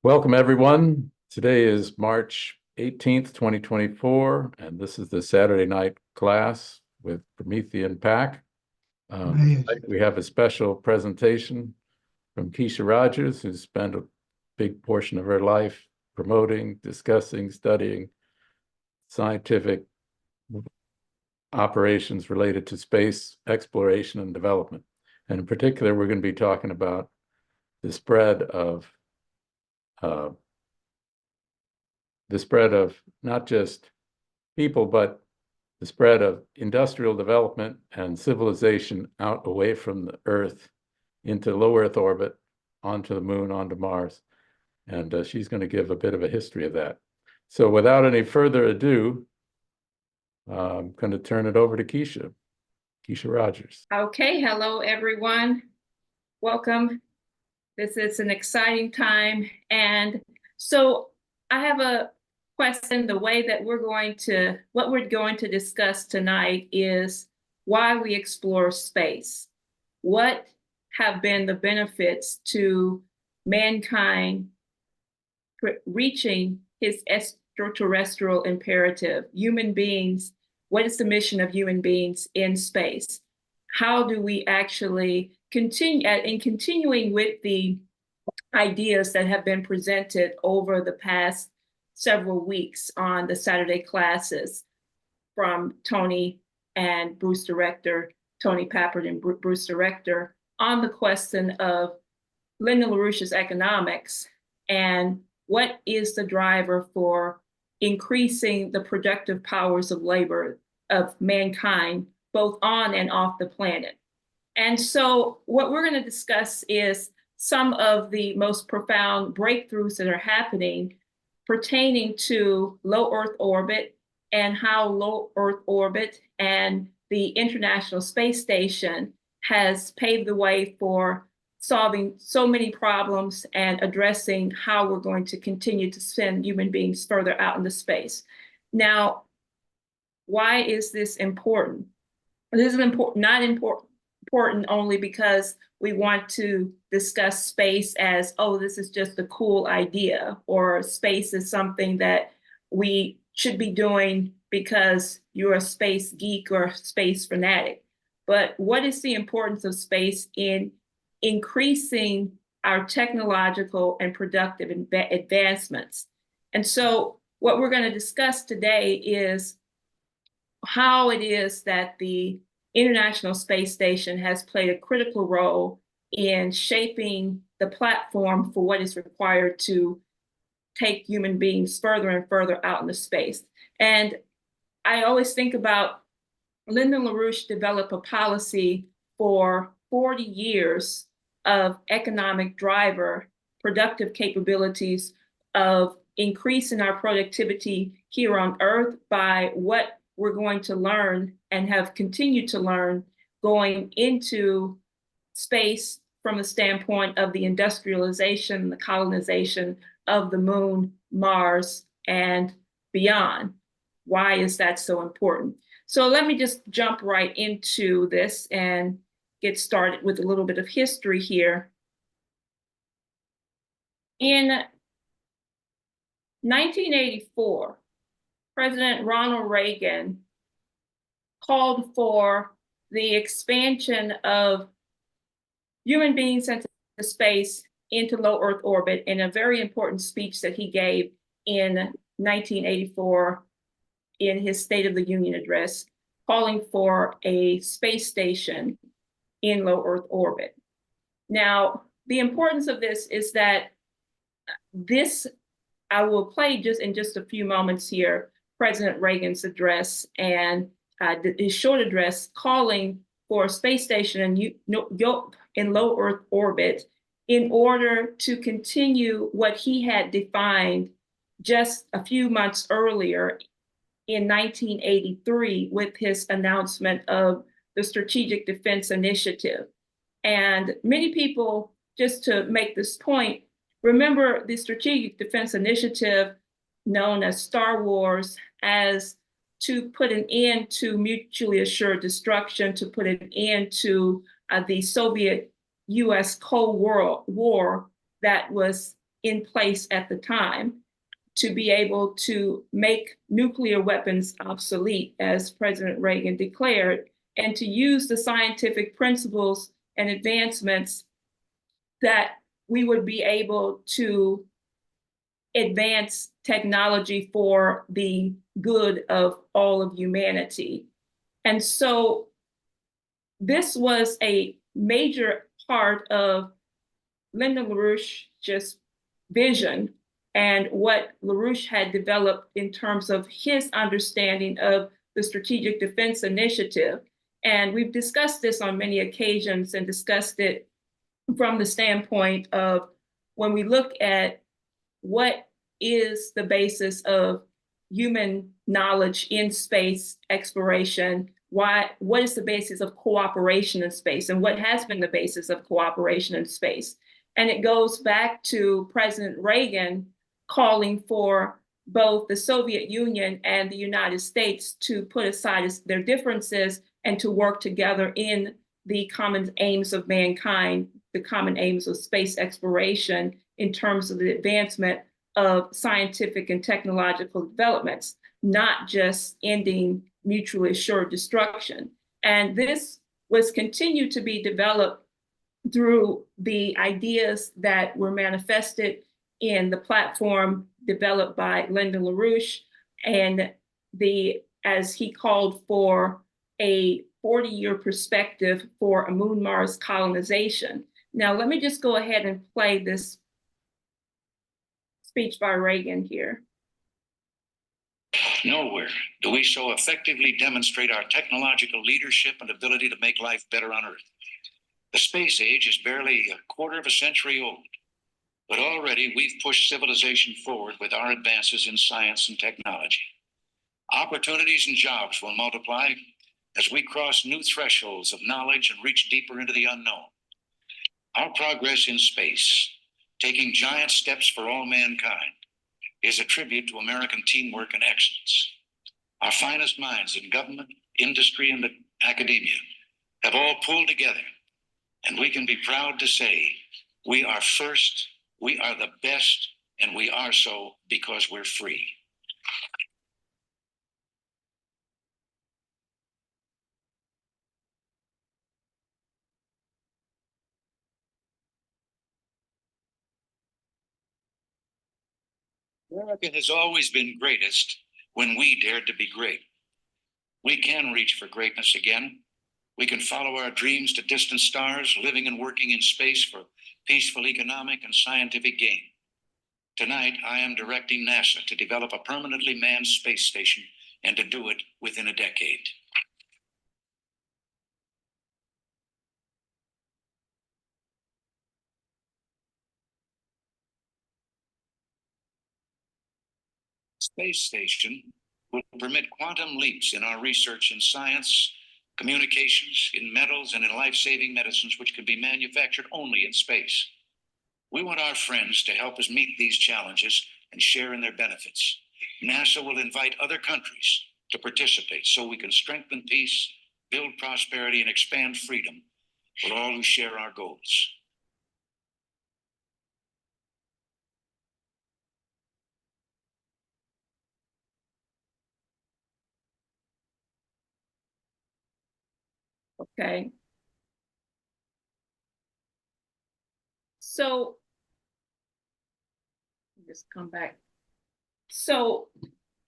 Welcome, everyone. Today is March 18th, 2024, and this is the Saturday night class with Promethean Pack. We have a special presentation from Kesha Rogers, who's spent a big portion of her life promoting, discussing, studying scientific operations related to space exploration and development. And in particular, we're going to be talking about the spread of not just people, but the spread of industrial development and civilization out away from the Earth into low Earth orbit, onto the moon, onto Mars. And she's going to give a bit of a history of that. So without any further ado, I'm going to turn it over to Kesha Rogers. Okay, hello everyone. Welcome. This is an exciting time. And so I have a question. The way that what we're going to discuss tonight is why we explore space. What have been the benefits to mankind reaching his extraterrestrial imperative? Human beings, what is the mission of human beings in space? How do we actually continuing with the ideas that have been presented over the past several weeks on the Saturday classes from Tony and Bruce Director, Tony Pappard and Bruce Director, on the question of Lyndon LaRouche's economics and what is the driver for increasing the productive powers of labor of mankind, both on and off the planet. And so what we're going to discuss is some of the most profound breakthroughs that are happening pertaining to low Earth orbit and how low Earth orbit and the International Space Station has paved the way for solving so many problems and addressing how we're going to continue to send human beings further out into space. Now, why is this important? This is important only because we want to discuss space as, oh, this is just a cool idea, or space is something that we should be doing because you're a space geek or space fanatic. But what is the importance of space in increasing our technological and productive advancements? And so what we're going to discuss today is how it is that the International Space Station has played a critical role in shaping the platform for what is required to take human beings further and further out into space. And I always think about Lyndon LaRouche developed a policy for 40 years of economic driver, productive capabilities of increasing our productivity here on Earth by what we're going to learn and have continued to learn going into space from the standpoint of the industrialization, the colonization of the moon, Mars, and beyond. Why is that so important? So let me just jump right into this and get started with a little bit of history here. In 1984, President Ronald Reagan called for the expansion of human beings into space into low Earth orbit in a very important speech that he gave in 1984 in his State of the Union address, calling for a space station in low Earth orbit. Now, the importance of this is that I will play just in just a few moments here, President Reagan's address and his short address calling for a space station in low Earth orbit in order to continue what he had defined just a few months earlier in 1983 with his announcement of the Strategic Defense Initiative. And many people, just to make this point, remember the Strategic Defense Initiative, known as Star Wars, as to put an end to mutually assured destruction, to put an end to the Soviet-US Cold War that was in place at the time to be able to make nuclear weapons obsolete, as President Reagan declared, and to use the scientific principles and advancements that we would be able to advance technology for the good of all of humanity. And so this was a major part of Lyndon LaRouche's vision and what LaRouche had developed in terms of his understanding of the Strategic Defense Initiative. And we've discussed this on many occasions and discussed it from the standpoint of when we look at what is the basis of human knowledge in space exploration, what is the basis of cooperation in space, and what has been the basis of cooperation in space. And it goes back to President Reagan calling for both the Soviet Union and the United States to put aside their differences and to work together in the common aims of mankind, the common aims of space exploration in terms of the advancement of scientific and technological developments, not just ending mutually assured destruction. And this was continued to be developed through the ideas that were manifested in the platform developed by Lyndon LaRouche, and as he called for a 40-year perspective for a Moon-Mars colonization. Now, let me just go ahead and play this speech by Reagan here. Nowhere do we so effectively demonstrate our technological leadership and ability to make life better on Earth. The space age is barely a quarter of a century old, but already we've pushed civilization forward with our advances in science and technology. Opportunities and jobs will multiply as we cross new thresholds of knowledge and reach deeper into the unknown. Our progress in space, taking giant steps for all mankind, is a tribute to American teamwork and excellence. Our finest minds in government, industry, and academia have all pulled together, and we can be proud to say we are first, we are the best, and we are so because we're free. America has always been greatest when we dared to be great. We can reach for greatness again. We can follow our dreams to distant stars, living and working in space for peaceful economic and scientific gain. Tonight, I am directing NASA to develop a permanently manned space station and to do it within a decade. Space station will permit quantum leaps in our research in science, communications, in metals, and in life-saving medicines, which can be manufactured only in space. We want our friends to help us meet these challenges and share in their benefits. NASA will invite other countries to participate so we can strengthen peace, build prosperity, and expand freedom for all who share our goals. Okay. So, just come back. So,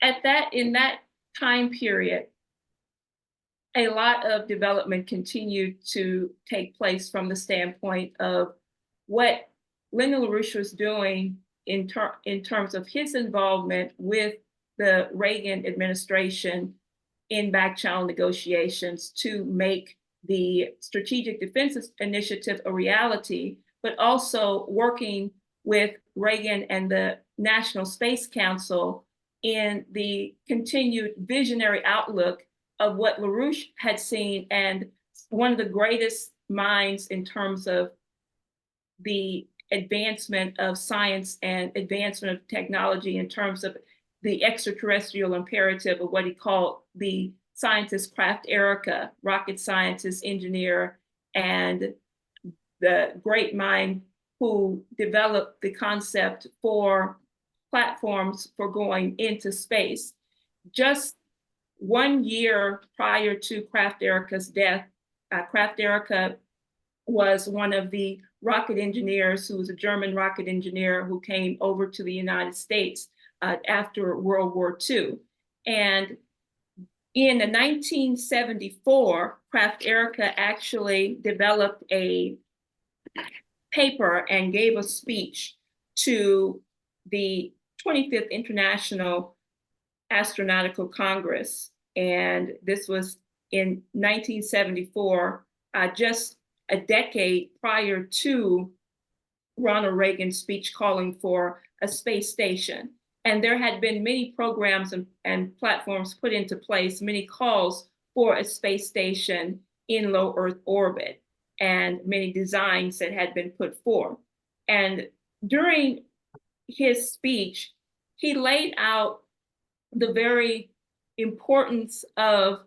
in that time period, a lot of development continued to take place from the standpoint of what Lyndon LaRouche was doing in terms of his involvement with the Reagan administration in back-channel negotiations to make the Strategic Defense Initiative a reality, but also working with Reagan and the National Space Council in the continued visionary outlook of what LaRouche had seen, and one of the greatest minds in terms of the advancement of science and advancement of technology in terms of the extraterrestrial imperative of what he called the scientist craft Erica, rocket scientist, engineer, and the great mind who developed the concept for platforms for going into space. Just 1 year prior to Kraft Erica's death, Kraft Erica was one of the rocket engineers who was a German rocket engineer who came over to the United States after World War II. And in 1974, Kraft Erica actually developed a paper and gave a speech to the 25th International Astronautical Congress. And this was in 1974, just a decade prior to Ronald Reagan's speech calling for a space station. And there had been many programs and platforms put into place, many calls for a space station in low Earth orbit, and many designs that had been put forth. And during his speech, he laid out the very importance of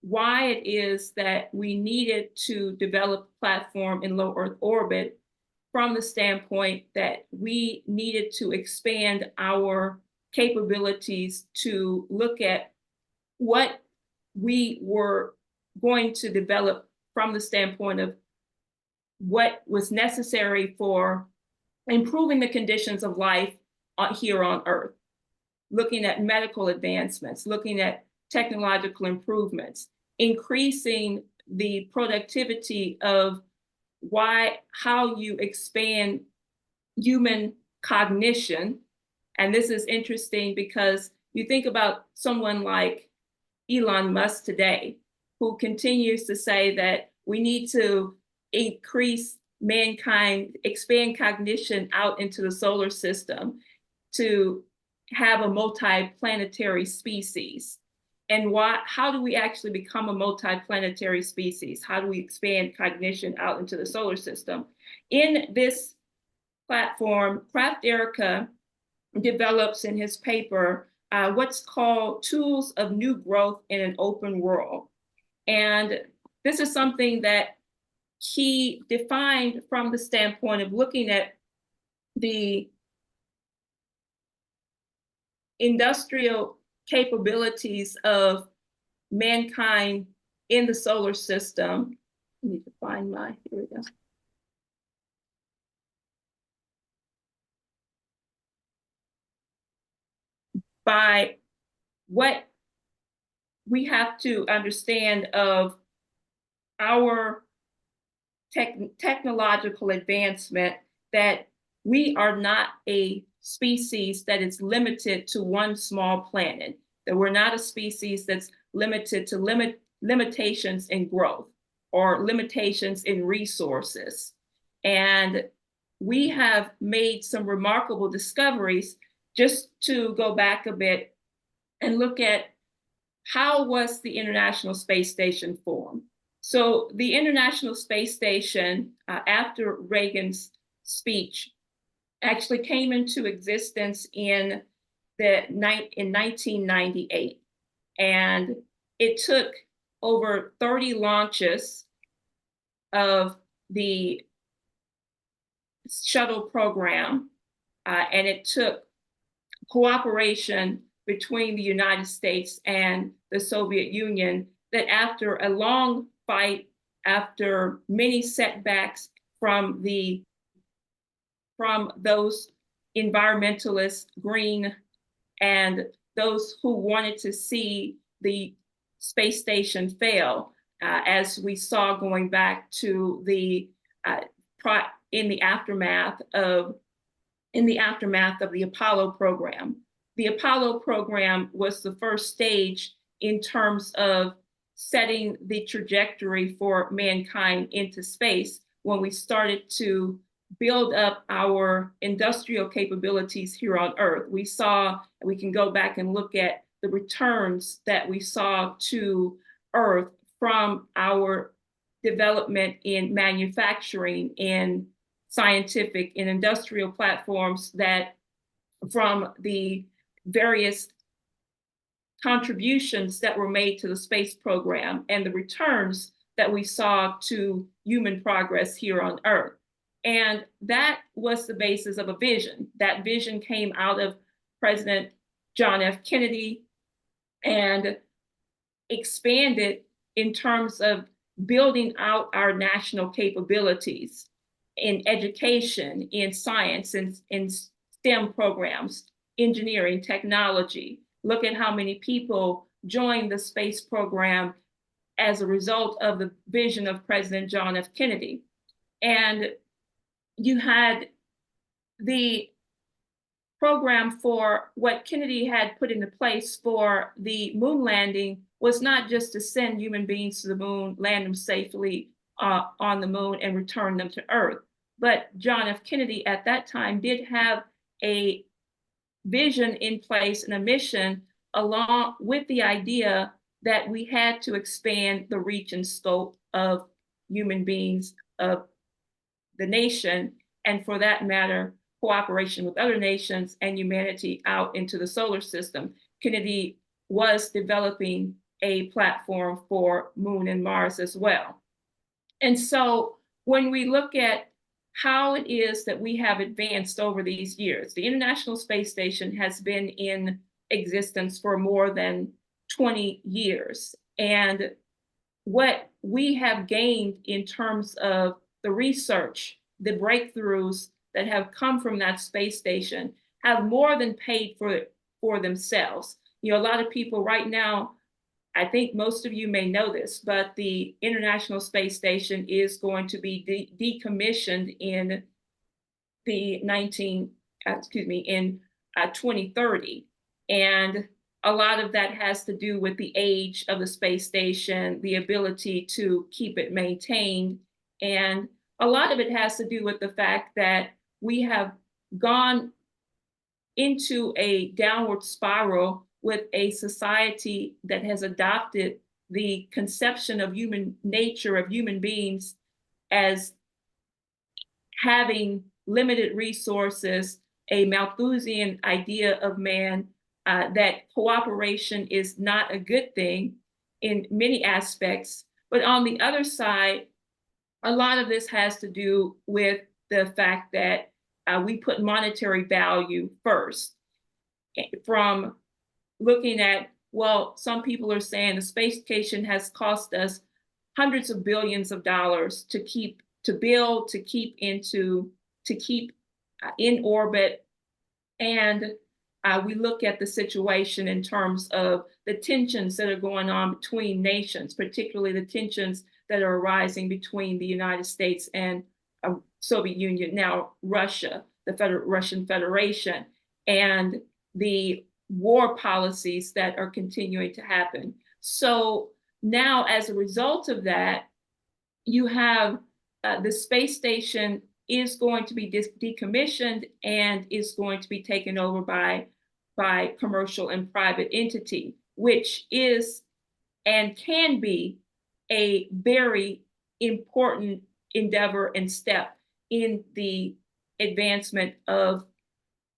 why it is that we needed to develop a platform in low Earth orbit, from the standpoint that we needed to expand our capabilities to look at what we were going to develop from the standpoint of what was necessary for improving the conditions of life here on Earth, looking at medical advancements, looking at technological improvements, increasing the productivity of how you expand human cognition. And this is interesting because you think about someone like Elon Musk today, who continues to say that we need to increase mankind, expand cognition out into the solar system to have a multi-planetary species. And how do we actually become a multi-planetary species? How do we expand cognition out into the solar system? In this platform, Kraft Erica develops in his paper what's called tools of new growth in an open world. And this is something that he defined from the standpoint of looking at the industrial capabilities of mankind in the solar system. I need to find here we go. By what we have to understand of our technological advancement, that we are not a species that is limited to one small planet, that we're not a species that's limited to limitations in growth or limitations in resources. And we have made some remarkable discoveries. Just to go back a bit and look at how was the International Space Station formed. So the International Space Station, after Reagan's speech, actually came into existence in 1998. And it took over 30 launches of the shuttle program, and it took cooperation between the United States and the Soviet Union, that after a long fight, after many setbacks from those environmentalists, green, and those who wanted to see the space station fail, as we saw going back to in the aftermath of the Apollo program. The Apollo program was the first stage in terms of setting the trajectory for mankind into space, when we started to build up our industrial capabilities here on Earth. We can go back and look at the returns that we saw to Earth from our development in manufacturing, in scientific and industrial platforms, that from the various contributions that were made to the space program and the returns that we saw to human progress here on Earth. And that was the basis of a vision. That vision came out of President John F. Kennedy and expanded in terms of building out our national capabilities in education, in science, in STEM programs, engineering, technology. Look at how many people joined the space program as a result of the vision of President John F. Kennedy. And you had the program for what Kennedy had put into place for the moon landing was not just to send human beings to the moon, land them safely on the moon, and return them to Earth. But John F. Kennedy at that time did have a vision in place and a mission along with the idea that we had to expand the reach and scope of human beings, of the nation, and for that matter, cooperation with other nations and humanity out into the solar system. Kennedy was developing a platform for Moon and Mars as well. And so when we look at how it is that we have advanced over these years, the International Space Station has been in existence for more than 20 years. And what we have gained in terms of the research, the breakthroughs that have come from that space station have more than paid for themselves. You know, a lot of people right now, I think most of you may know this, but the International Space Station is going to be decommissioned in the 2030. And a lot of that has to do with the age of the space station, the ability to keep it maintained. And a lot of it has to do with the fact that we have gone into a downward spiral with a society that has adopted the conception of human nature, of human beings, as having limited resources, a Malthusian idea of man, that cooperation is not a good thing in many aspects. But on the other side, a lot of this has to do with the fact that we put monetary value first. From looking at, well, some people are saying the space station has cost us hundreds of billions of dollars to build, to keep in orbit. And we look at the situation in terms of the tensions that are going on between nations, particularly the tensions that are arising between the United States and Soviet Union, now Russia, the Russian Federation, and the war policies that are continuing to happen. So now, as a result of that, you have the space station is going to be decommissioned and is going to be taken over by commercial and private entity, which is and can be a very important endeavor and step in the advancement of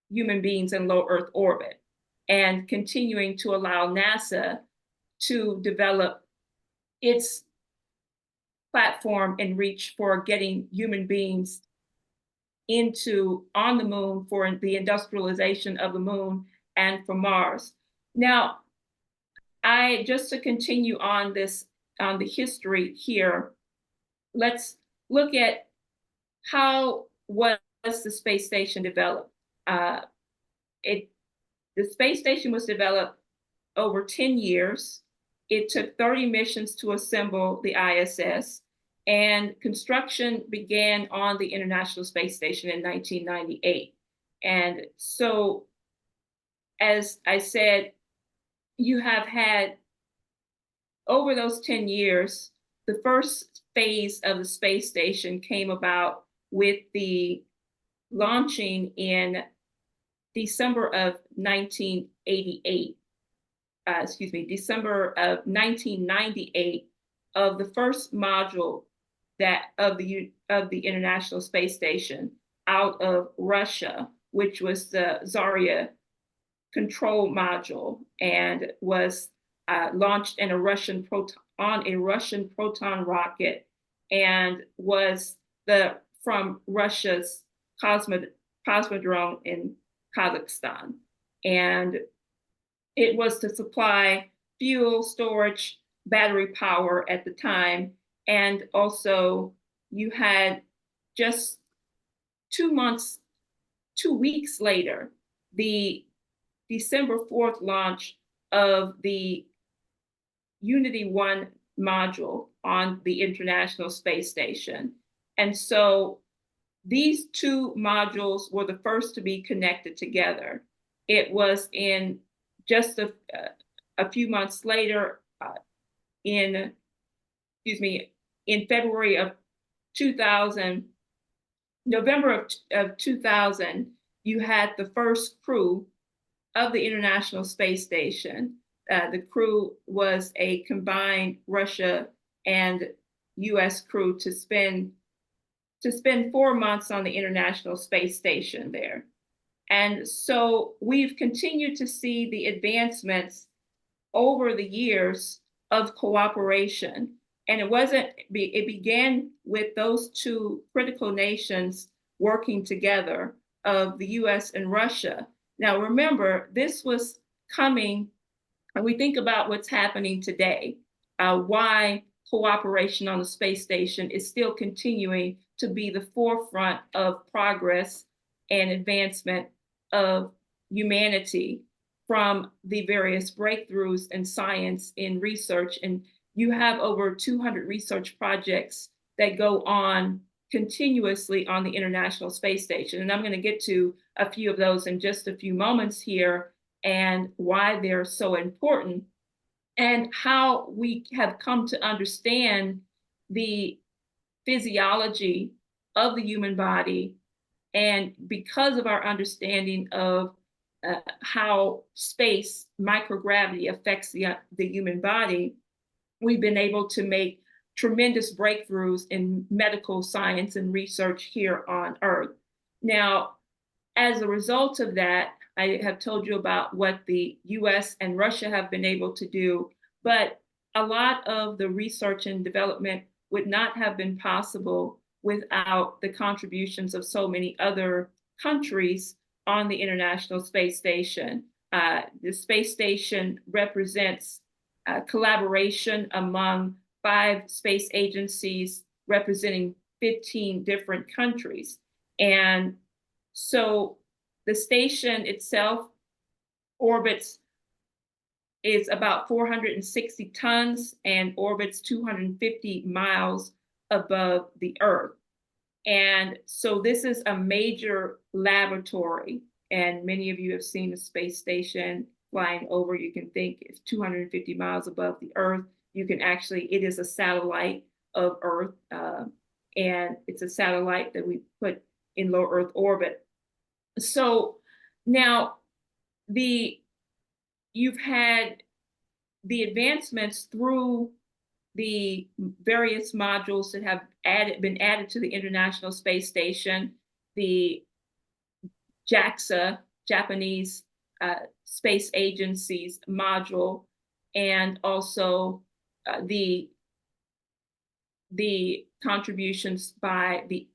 human beings in low Earth orbit, and continuing to allow NASA to develop its platform and reach for getting human beings on the moon, for the industrialization of the moon and for Mars. Now, just to continue on the history here, let's look at how was the space station developed. The space station was developed over 10 years. It took 30 missions to assemble the ISS, and construction began on the International Space Station in 1998. And so, as I said, you have had, over those 10 years, the first phase of the space station came about with the launching in December of 1998, December of 1998, of the first module of the International Space Station out of Russia, which was the Zarya control module, and was launched in on a Russian proton rocket, and was the from Russia's cosmodrome in Kazakhstan. And it was to supply fuel, storage, battery power at the time. And also you had just 2 weeks later, the December 4th launch of the Unity 1 module on the International Space Station. And so these two modules were the first to be connected together. It was in just a few months later, in February of 2000, November of 2000, you had the first crew of the International Space Station. The crew was a combined Russia and US crew to spend 4 months on the International Space Station there. And so we've continued to see the advancements over the years of cooperation. And it began with those two critical nations working together of the US and Russia. Now, remember, this was coming, and we think about what's happening today, why cooperation on the space station is still continuing to be the forefront of progress and advancement of humanity from the various breakthroughs in science, in research. And you have over 200 research projects that go on continuously on the International Space Station. And I'm going to get to a few of those in just a few moments here and why they're so important and how we have come to understand the physiology of the human body. And because of our understanding of how space, microgravity affects the human body, we've been able to make tremendous breakthroughs in medical science and research here on Earth. Now, as a result of that, I have told you about what the US and Russia have been able to do, but a lot of the research and development would not have been possible without the contributions of so many other countries on the International Space Station. The space station represents collaboration among 5 space agencies representing 15 different countries. And so the station itself is about 460 tons and orbits 250 miles above the Earth. And so this is a major laboratory. And many of you have seen the space station flying over. You can think it's 250 miles above the Earth. You can it is a satellite of Earth. And it's a satellite that we put in low Earth orbit. So now you've had the advancements through the various modules that have been added to the International Space Station, the JAXA, Japanese Space Agency's module, and also the contributions by the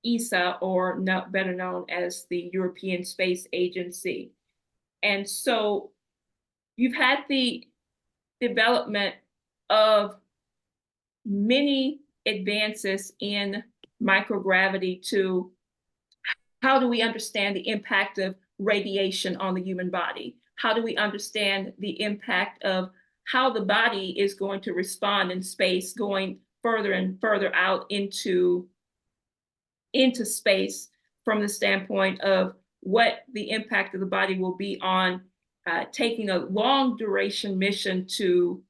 ESA, or better known as the European Space Agency. And so you've had the development of many advances in microgravity to how do we understand the impact of radiation on the human body? How do we understand the impact of how the body is going to respond in space, going further and further out into space from the standpoint of what the impact of the body will be on taking a long duration mission to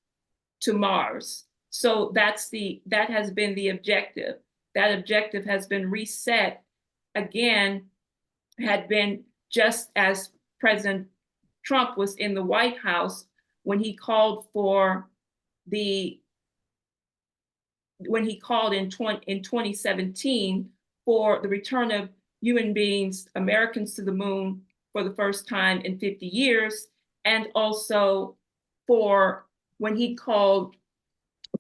Mars. So that has been the objective. That objective has been reset again, had been just as President Trump was in the White House when he called in 2017 for the return of human beings, Americans, to the moon for the first time in 50 years, and also for when he called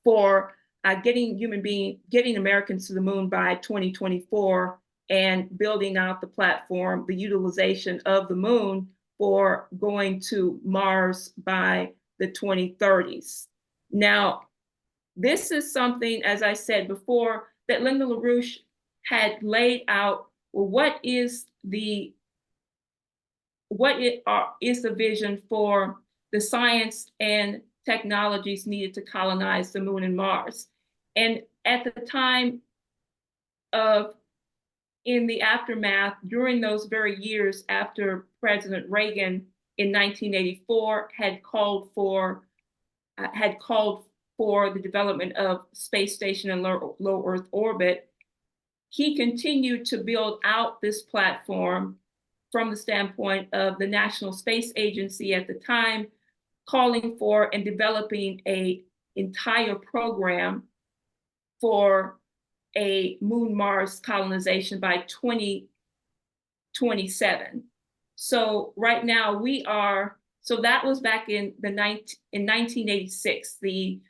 for getting Americans to the moon by 2024 and building out the platform, the utilization of the moon for going to Mars by the 2030s. Now, this is something, as I said before, that Lyndon LaRouche had laid out. Well, what is the vision for the science and technologies needed to colonize the moon and Mars? And at the time of, in the aftermath, during those very years after President Reagan in 1984 had called for the development of space station and low Earth orbit, he continued to build out this platform from the standpoint of the National Space Agency at the time, calling for and developing an entire program for a moon-Mars colonization by 2027. So right now so that was back in 1986. The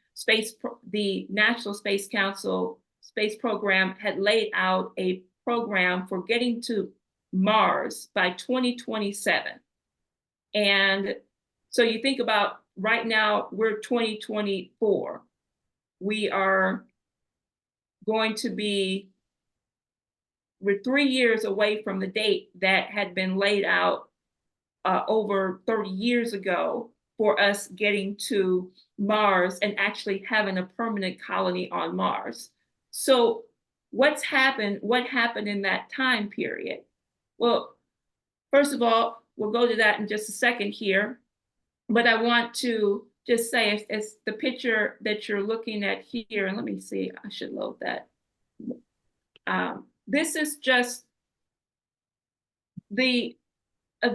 National Space Council Space Program had laid out a program for getting to Mars by 2027. And so you think about right now, we're 2024. We are going to be, we're 3 years away from the date that had been laid out over 30 years ago for us getting to Mars and actually having a permanent colony on Mars. So what happened in that time period? Well, first of all, we'll go to that in just a second here, but I want to just say it's the picture that you're looking at here, and let me see, I should load that. This is just a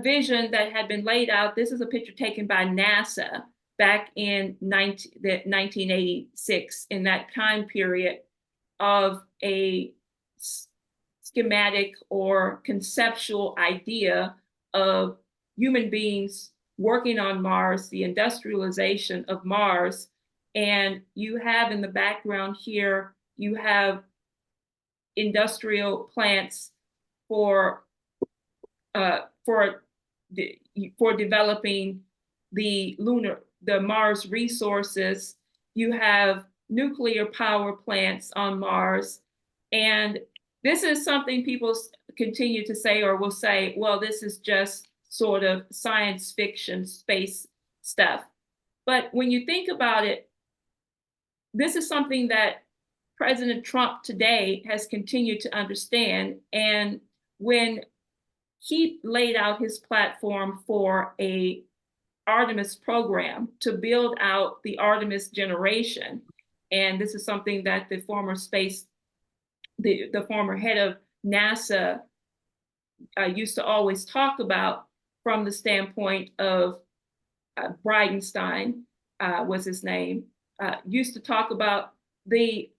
vision that had been laid out. This is a picture taken by NASA back in 1986, in that time period, of a schematic or conceptual idea of human beings working on Mars, the industrialization of Mars. And you have in the background here, you have industrial plants for developing the Mars resources. You have nuclear power plants on Mars. And this is something people continue to say, or will say, well, this is just sort of science fiction space stuff. But when you think about it, this is something that President Trump today has continued to understand. And when he laid out his platform for a Artemis program to build out the Artemis generation, and this is something that the former head of NASA used to always talk about from the standpoint of Bridenstine, was his name, used to talk about the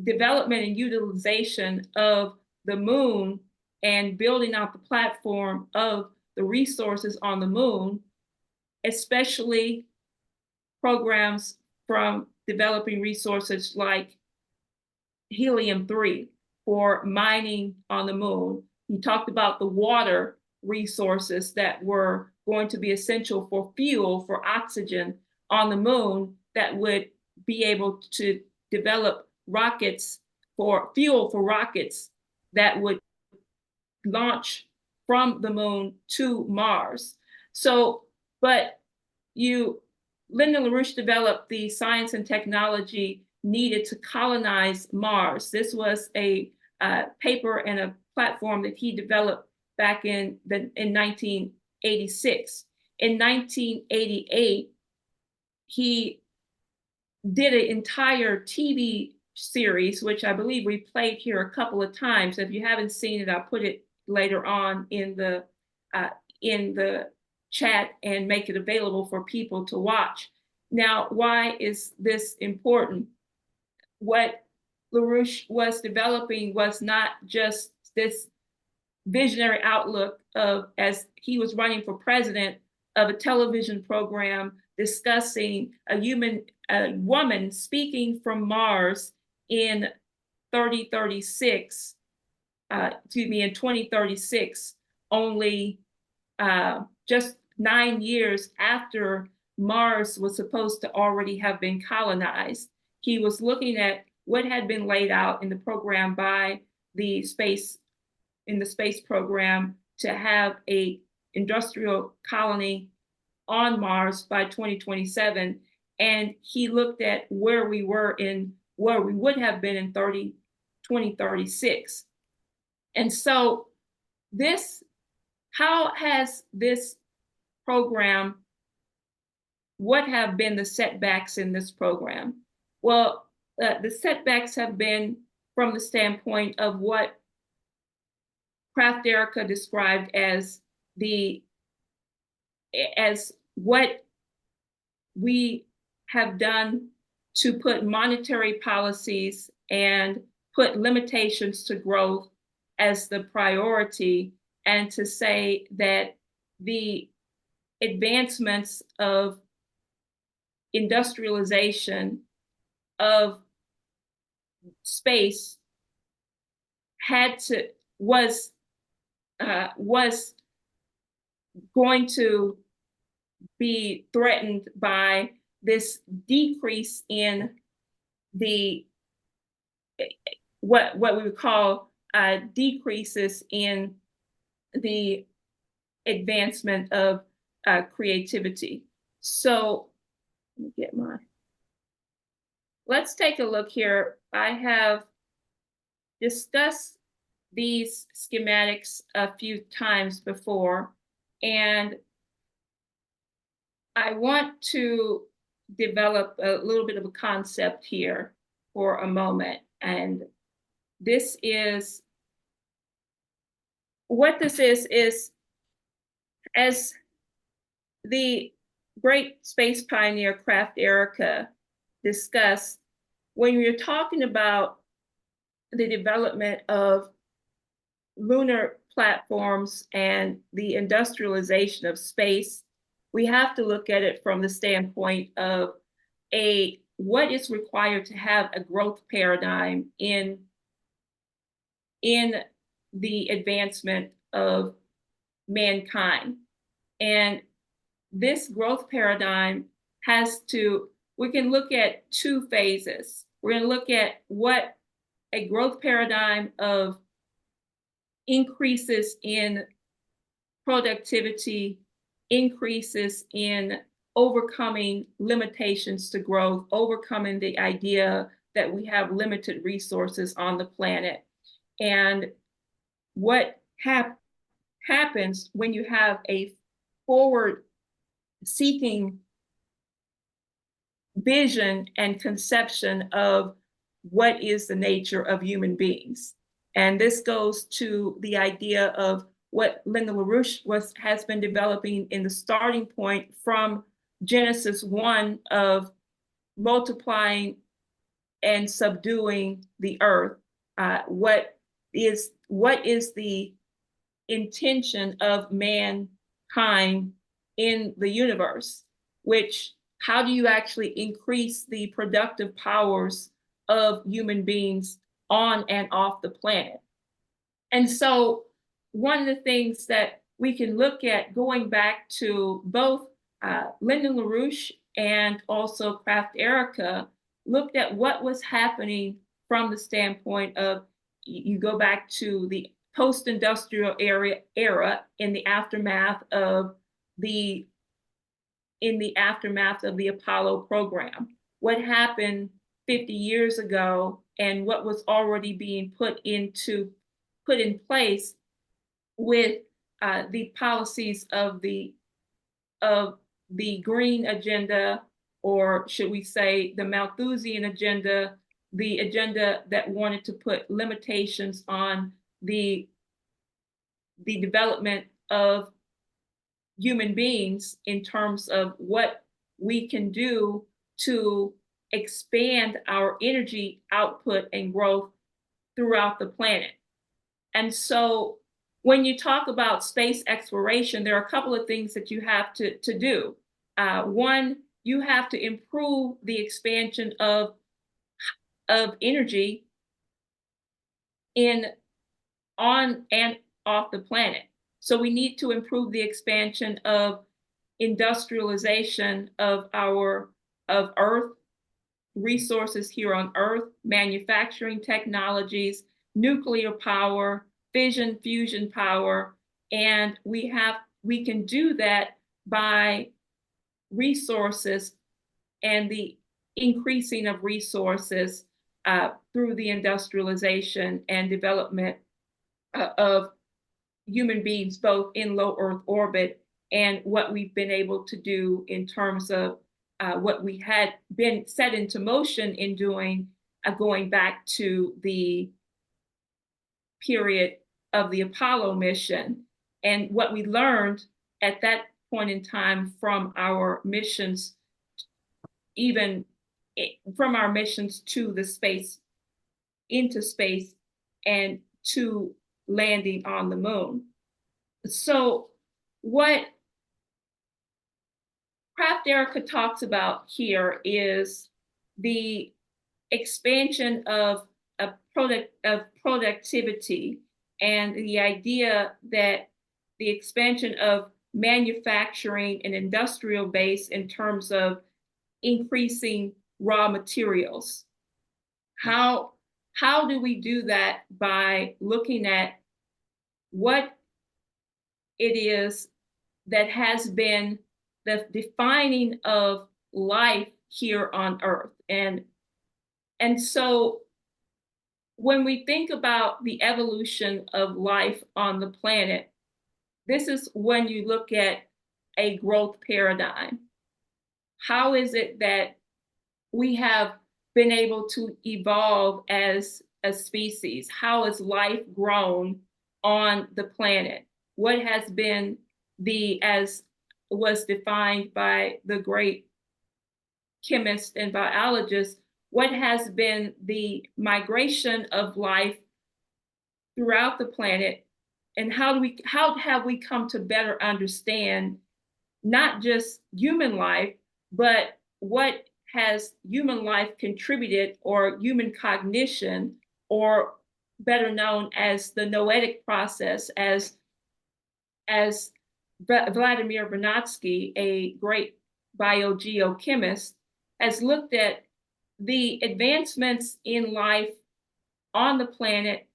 development and utilization of the moon and building out the platform of the resources on the moon, especially programs from developing resources like helium-3 for mining on the moon. He talked about the water resources that were going to be essential for fuel, for oxygen on the moon, that would be able to develop rockets for fuel for rockets that would launch from the moon to Mars. So, but Lyndon LaRouche developed the science and technology needed to colonize Mars. This was a paper and a platform that he developed back in 1986. In 1988, he did an entire TV series, which I believe we played here a couple of times. If you haven't seen it, I'll put it later on in the chat and make it available for people to watch. Now, why is this important? What LaRouche was developing was not just this visionary outlook of, as he was running for president, of a television program discussing a woman speaking from Mars in 3036, in 2036, only just 9 years after Mars was supposed to already have been colonized. He was looking at what had been laid out in the program by the space program to have a industrial colony on Mars by 2027. And he looked at where we would have been in 2036. And so how has this program, what have been the setbacks in this program? Well, the setbacks have been from the standpoint of what Kraft Erica described as what we have done to put monetary policies and put limitations to growth as the priority, and to say that the advancements of industrialization of space was going to be threatened by this decrease in what we would call decreases in the advancement of creativity. So let's take a look here. I have discussed these schematics a few times before, and I want to develop a little bit of a concept here for a moment. And what this is as the great space pioneer Kraft Erica discussed, when you're talking about the development of lunar platforms and the industrialization of space, we have to look at it from the standpoint of what is required to have a growth paradigm in the advancement of mankind. And this growth paradigm we can look at two phases. We're going to look at what a growth paradigm of increases in productivity, increases in overcoming limitations to growth, overcoming the idea that we have limited resources on the planet, and what happens when you have a forward-seeking vision and conception of what is the nature of human beings. And this goes to the idea of what Lyndon LaRouche has been developing in the starting point from Genesis 1 of multiplying and subduing the earth. What is the intention of mankind in the universe? How do you actually increase the productive powers of human beings on and off the planet? And so one of the things that we can look at, going back to both Lyndon LaRouche and also Kraft Erica, looked at what was happening from the standpoint of, you go back to the post-industrial era in the aftermath of the Apollo program. What happened 50 years ago and what was already being put in place with the policies of the green agenda, or should we say the Malthusian agenda, the agenda that wanted to put limitations on the development of human beings in terms of what we can do to expand our energy output and growth throughout the planet. And so when you talk about space exploration, there are a couple of things that you have to do. One, you have to improve the expansion of energy on and off the planet. So we need to improve the expansion of industrialization of Earth, resources here on Earth, manufacturing technologies, nuclear power, fission, fusion power, and we can do that by resources and the increasing of resources through the industrialization and development of human beings, both in low Earth orbit and what we've been able to do in terms of what we had been set into motion in doing, going back to the period of the Apollo mission. And what we learned at that point in time from our missions, even from our missions to the space, into space, and to landing on the moon. So what Craft Erica talks about here is the expansion of productivity, and the idea that the expansion of manufacturing and industrial base in terms of increasing raw materials. How do we do that? By looking at what it is that has been the defining of life here on Earth. And so when we think about the evolution of life on the planet, this is when you look at a growth paradigm. How is it that we have been able to evolve as a species? How has life grown on the planet? What has been as was defined by the great chemist and biologist, what has been the migration of life throughout the planet, and how have we come to better understand not just human life, but what has human life contributed, or human cognition, or better known as the noetic process, as Vladimir Vernadsky, a great biogeochemist, has looked at the advancements in life on the planet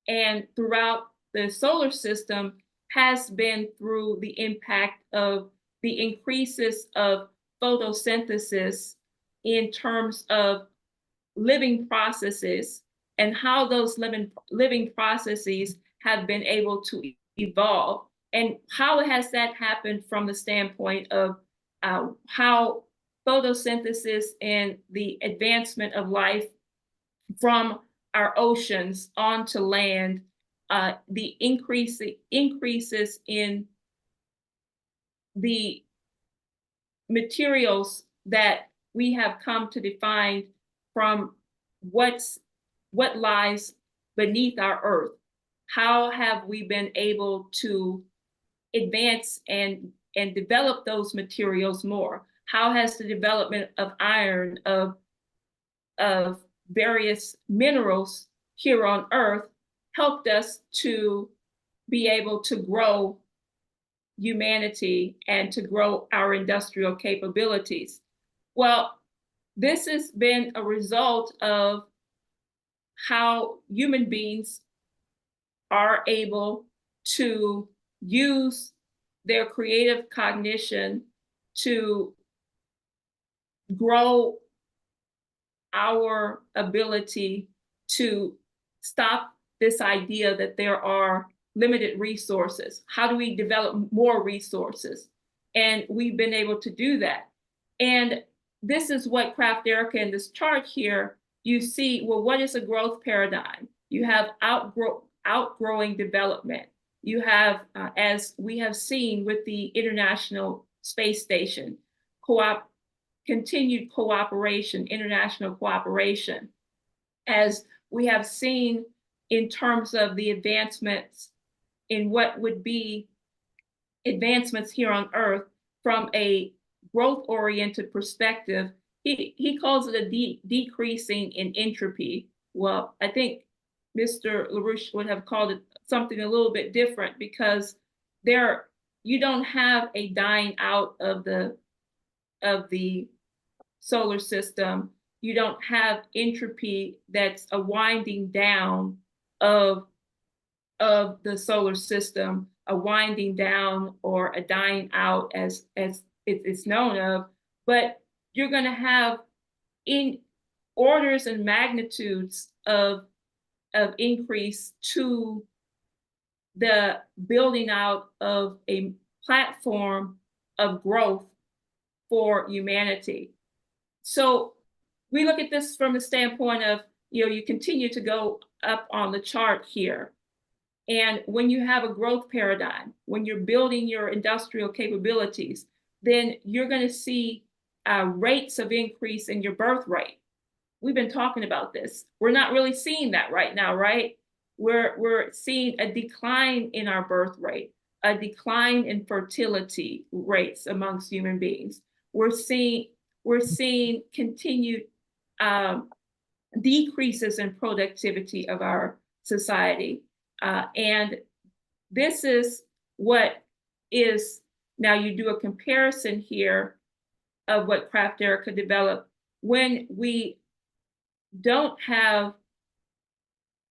and throughout the solar system has been through the impact of the increases of photosynthesis in terms of living processes, and how those living processes have been able to evolve. And how has that happened from the standpoint of how photosynthesis and the advancement of life from our oceans onto land, the increases in the materials that we have come to define from what lies beneath our earth. How have we been able to advance and develop those materials more? How has the development of iron, of various minerals here on Earth helped us to be able to grow humanity and to grow our industrial capabilities? Well, this has been a result of how human beings are able to use their creative cognition to grow our ability to stop this idea that there are limited resources. How do we develop more resources? And we've been able to do that. And this is what Craft Erica in this chart here, you see, well, what is a growth paradigm? You have outgrowing development. You have, as we have seen with the International Space Station, continued cooperation, international cooperation, as we have seen in terms of the advancements in what would be advancements here on Earth from a growth-oriented perspective. He calls it a decreasing in entropy. Well, I think Mr. LaRouche would have called it something a little bit different, because you don't have a dying out of the solar system. You don't have entropy that's a winding down of the solar system, a winding down or a dying out as it's known of, but you're going to have in orders and magnitudes of increase to the building out of a platform of growth for humanity. So we look at this from the standpoint of, you continue to go up on the chart here. And when you have a growth paradigm, when you're building your industrial capabilities, then you're going to see rates of increase in your birth rate. We've been talking about this. We're not really seeing that right now, right? We're seeing a decline in our birth rate, a decline in fertility rates amongst human beings. We're seeing continued decreases in productivity of our society. And this is what is, now you do a comparison here of what Kraft Erica developed. When we don't have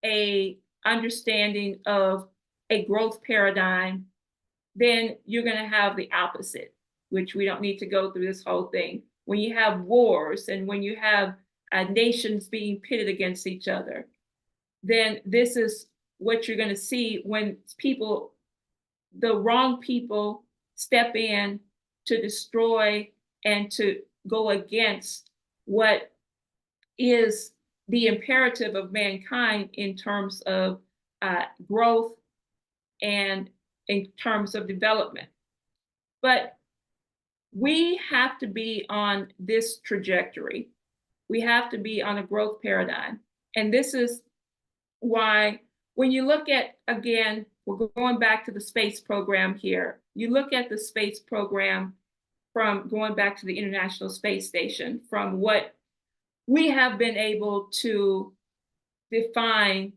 a understanding of a growth paradigm, then you're going to have the opposite, which we don't need to go through this whole thing. When you have wars and when you have nations being pitted against each other, then this is what you're going to see when the wrong people step in to destroy and to go against what is the imperative of mankind in terms of growth and in terms of development. But we have to be on this trajectory. We have to be on a growth paradigm. And this is why, when you look at, again, we're going back to the space program here. You look at the space program from going back to the International Space Station, from what we have been able to define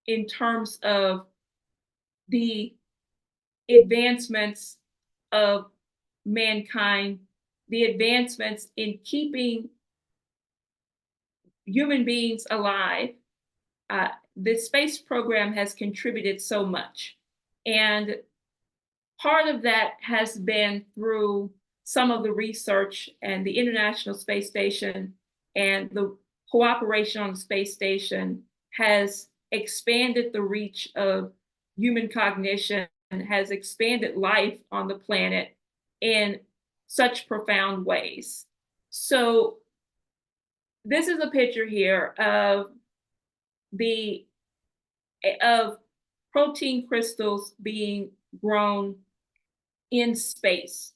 in terms of the advancements of mankind, the advancements in keeping human beings alive. The space program has contributed so much. And part of that has been through some of the research and the International Space Station, and the cooperation on the space station has expanded the reach of human cognition and has expanded life on the planet in such profound ways. So this is a picture here of protein crystals being grown in space.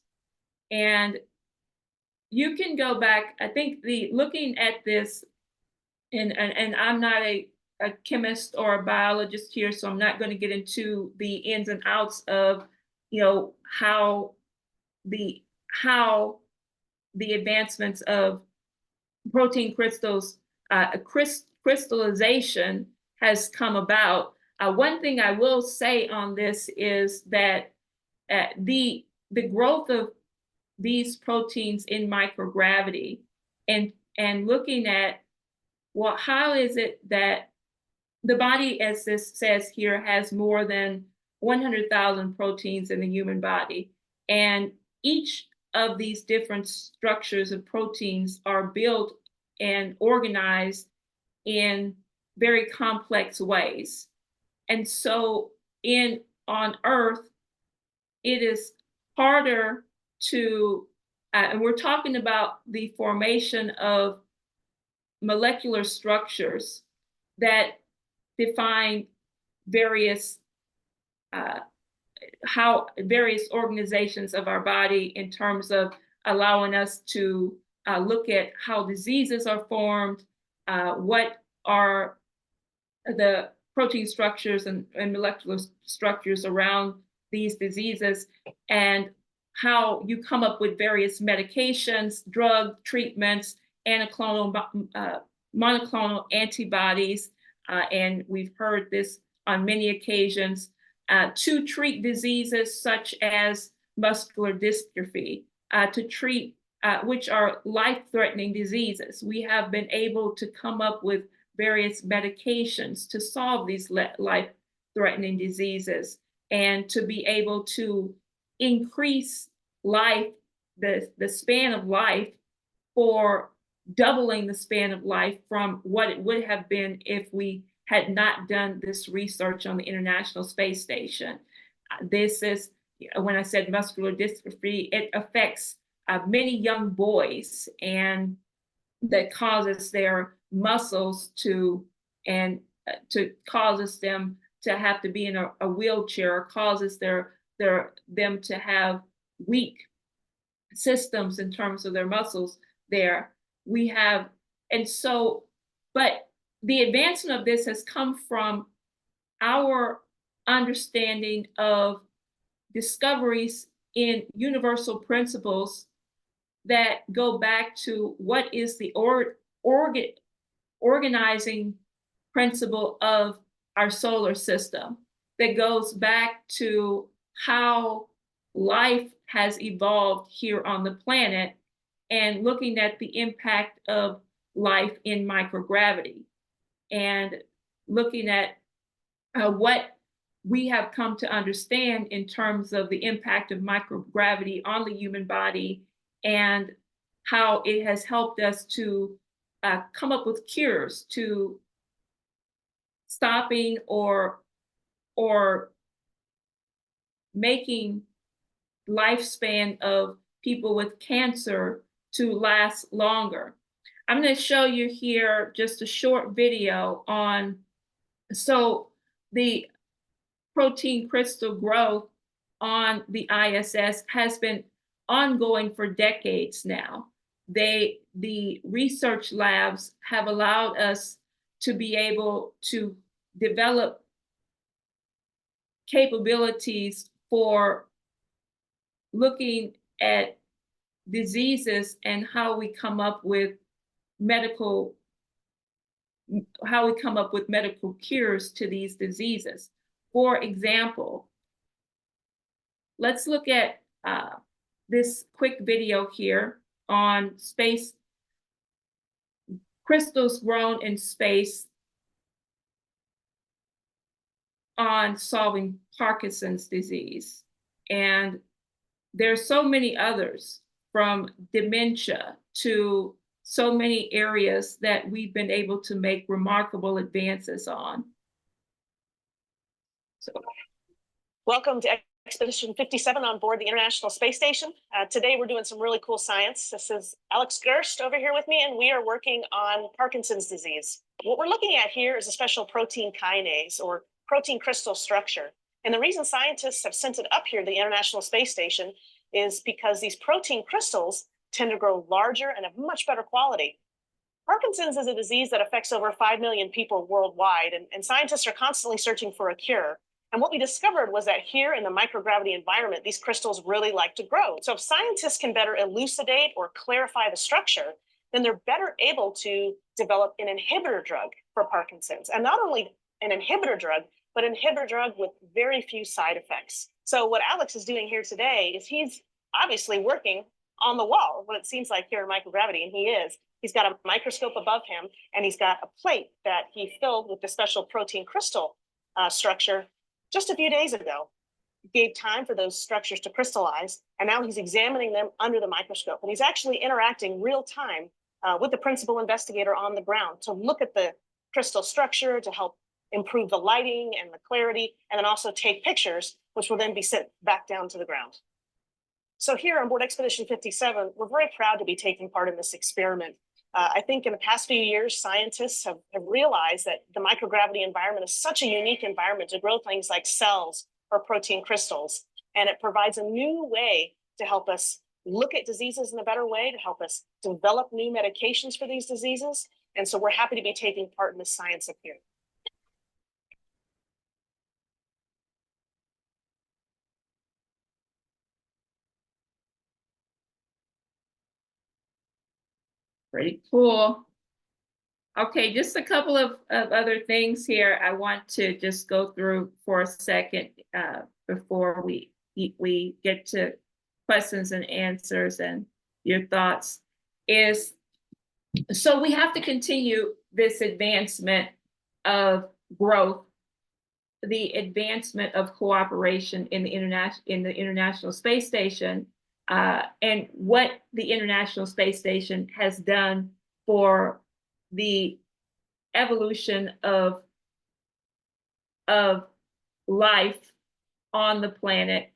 And you can go back, I think looking at this, and I'm not a chemist or a biologist here, so I'm not going to get into the ins and outs of, how the advancements of protein crystals, crystallization has come about. One thing I will say on this is that the growth of these proteins in microgravity, and looking at, well, how is it that the body, as this says here, has more than 100,000 proteins in the human body, and each of these different structures of proteins are built and organized in very complex ways. And so on Earth, it is harder to, and we're talking about the formation of molecular structures that define various how various organizations of our body, in terms of allowing us to look at how diseases are formed, what are the protein structures and molecular structures around these diseases, and how you come up with various medications, drug treatments, monoclonal antibodies, and we've heard this on many occasions, to treat diseases such as muscular dystrophy, to treat which are life-threatening diseases. We have been able to come up with various medications to solve these life-threatening diseases, and to be able to increase life, the span of life, for doubling the span of life from what it would have been if we had not done this research on the International Space Station. This is, when I said muscular dystrophy, it affects many young boys, and that causes their muscles to causes them to have to be in a wheelchair, or causes them to have weak systems in terms of their muscles there. We have, and so, but the advancement of this has come from our understanding of discoveries in universal principles that go back to what is the organizing principle of our solar system, that goes back to how life has evolved here on the planet, and looking at the impact of life in microgravity, and looking at what we have come to understand in terms of the impact of microgravity on the human body, and how it has helped us to come up with cures to stopping or making lifespan of people with cancer to last longer. I'm going to show you here just a short video on, so the protein crystal growth on the ISS has been ongoing for decades now. The research labs have allowed us to be able to develop capabilities for looking at diseases and how we come up with medical cures to these diseases. For example, let's look at this quick video here on space, crystals grown in space on solving Parkinson's disease. And there's so many others, from dementia to so many areas that we've been able to make remarkable advances on. So, welcome to Expedition 57 on board the International Space Station. Today we're doing some really cool science. This is Alex Gerst over here with me, and we are working on Parkinson's disease. What we're looking at here is a special protein kinase, or protein crystal structure. And the reason scientists have sent it up here to the International Space Station is because these protein crystals tend to grow larger and of much better quality. Parkinson's is a disease that affects over 5 million people worldwide, and scientists are constantly searching for a cure. And what we discovered was that here in the microgravity environment, these crystals really like to grow. So if scientists can better elucidate or clarify the structure, then they're better able to develop an inhibitor drug for Parkinson's. And not only an inhibitor drug, but an inhibitor drug with very few side effects. So what Alex is doing here today is he's obviously working on the wall, what it seems like here in microgravity, and he is. He's got a microscope above him, and he's got a plate that he filled with the special protein crystal structure just a few days ago. He gave time for those structures to crystallize, and now he's examining them under the microscope. And he's actually interacting real time with the principal investigator on the ground to look at the crystal structure, to help improve the lighting and the clarity, and then also take pictures, which will then be sent back down to the ground. So here on board Expedition 57, we're very proud to be taking part in this experiment. I think in the past few years, scientists have realized that the microgravity environment is such a unique environment to grow things like cells or protein crystals. And it provides a new way to help us look at diseases in a better way, to help us develop new medications for these diseases. And so we're happy to be taking part in this science up here. Pretty cool. Okay, just a couple of other things here I want to just go through for a second before we get to questions and answers and your thoughts. So we have to continue this advancement of growth, the advancement of cooperation in the International Space Station, and what the International Space Station has done for the evolution of life on the planet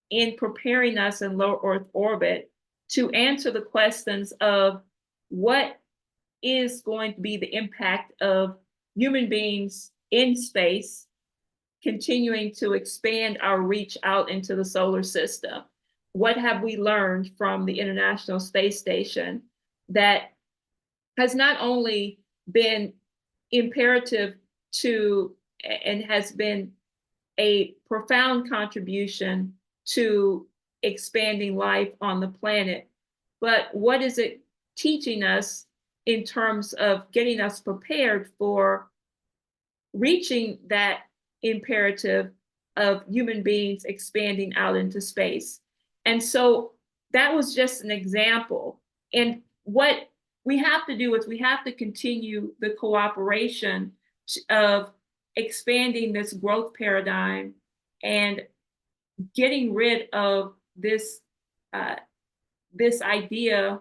in preparing us in low Earth orbit to answer the questions of what is going to be the impact of human beings in space, continuing to expand our reach out into the solar system. What have we learned from the International Space Station that has not only been imperative to and has been a profound contribution to expanding life on the planet, but what is it teaching us in terms of getting us prepared for reaching that imperative of human beings expanding out into space? And so that was just an example. And what we have to do is we have to continue the cooperation of expanding this growth paradigm and getting rid of this idea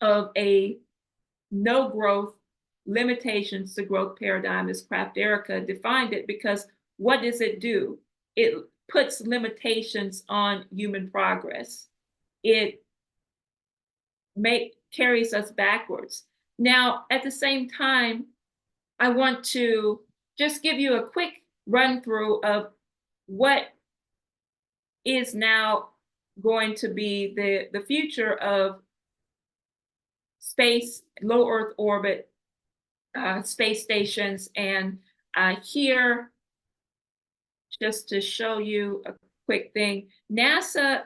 of a no growth limitations to growth paradigm, as Kraft Erica defined it, because what does it do? It puts limitations on human progress. It carries us backwards. Now, at the same time, I want to just give you a quick run through of what is now going to be the future of space, low Earth orbit, space stations. And here, just to show you a quick thing, NASA,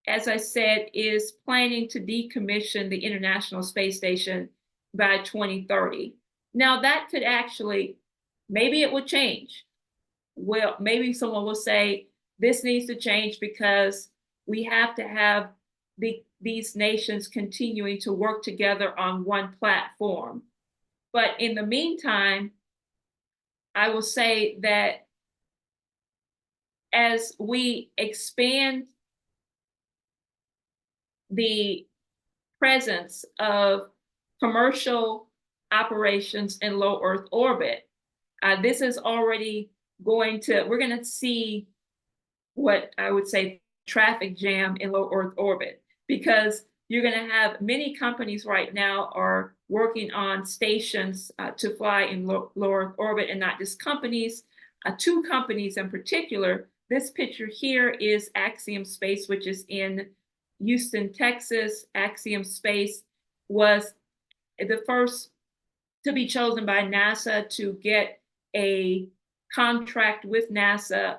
as I said, is planning to decommission the International Space Station by 2030. Now that could actually, maybe it will change. Well, maybe someone will say this needs to change because we have to have these nations continuing to work together on one platform. But in the meantime, I will say that as we expand the presence of commercial operations in low Earth orbit, this is already we're going to see what I would say traffic jam in low Earth orbit, because you're going to have many companies right now are working on stations to fly in low Earth orbit, and not just companies, two companies in particular. This picture here is Axiom Space, which is in Houston, Texas. Axiom Space was the first to be chosen by NASA to get a contract with NASA